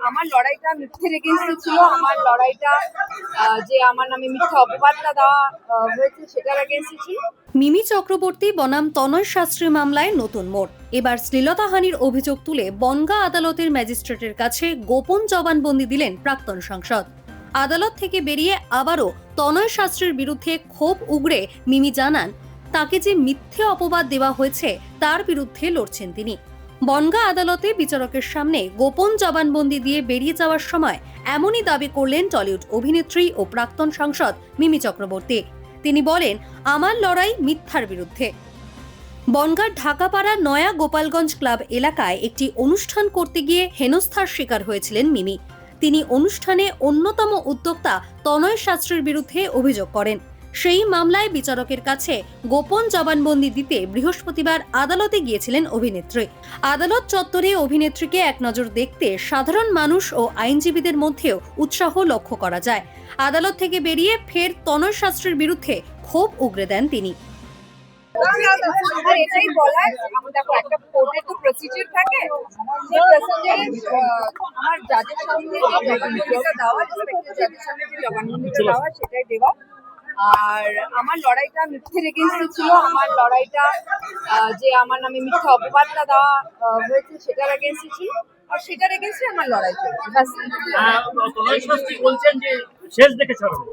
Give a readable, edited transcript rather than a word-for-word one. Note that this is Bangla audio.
আমার লড়াইটা মিথ্যের এগেইনস্টে ছিল। আমার লড়াইটা যে আমার নামে মিথ্যা অপবাদটা দেওয়া হয়েছে সেটার এগেইনস্টে ছিল। মিমি চক্রবর্তী বনাম তনয় শাস্ত্রী মামলায় নতুন মোড়। এবার শ্লীলতাহানির অভিযোগ তুলে বনগাঁ আদালতের ম্যাজিস্ট্রেটের কাছে গোপন জবানবন্দি দিলেন প্রাক্তন সাংসদ। আদালত থেকে বেরিয়ে আবারও তনয় শাস্ত্রীর বিরুদ্ধে ক্ষোভ উগরে মিমি জানান, তাকে যে মিথ্যে অপবাদ দেওয়া হয়েছে তার বিরুদ্ধে লড়ছেন তিনি। বনগাঁ আদালতে বিচারকের সামনে গোপন জবানবন্দি দিয়ে বেরিয়ে যাওয়ার সময় এমনই দাবি করলেন টলিউড অভিনেত্রী ও প্রাক্তন সাংসদ মিমি চক্রবর্তী। তিনি বলেন, আমার লড়াই মিথ্যার বিরুদ্ধে। বনগাঁর ঢাকাপাড়া নয়া গোপালগঞ্জ ক্লাব এলাকায় একটি অনুষ্ঠান করতে গিয়ে হেনস্থার শিকার হয়েছিলেন মিমি। তিনি অনুষ্ঠানে অন্যতম উদ্যোক্তা তনয় শাস্ত্রীর বিরুদ্ধে অভিযোগ করেন। সেই মামলায় বিচারকের কাছে গোপন জবানবন্দি দিতে বৃহস্পতিবার আদালতে গিয়েছিলেন অভিনেত্রী। আদালত চত্বরে অভিনেত্রীকে এক নজর দেখতে সাধারণ মানুষ ও আইনজীবীদের মধ্যেও উৎসাহ লক্ষ্য করা যায়। আদালত থেকে বেরিয়ে ফের তনয় শাস্ত্রীর বিরুদ্ধে ক্ষোভ উগরে দেন তিনি। এটাই বলার, দেখো একটা কোর্টের তো প্রসিজার থাকে, সেই প্রসিজারে আমার জাজের সামনে যে জবানবন্দিটা দেওয়া, রেসপেক্টেড জাজের সামনে যে জবানবন্দিটা দেওয়া সেটাই দেওয়া। আর আমার লড়াইটা মিথ্যের এগেইনস্টে ছিল। আমার লড়াইটা যে আমার নামে মিথ্যা অপবাদটা দেওয়া হয়েছে সেটার এগেইনস্টে ছিল, আর সেটার এগেইনস্টে আমার লড়াই চলছে। তনয় শাস্ত্রী বলছেন যে শেষ দেখে ছাড়বে।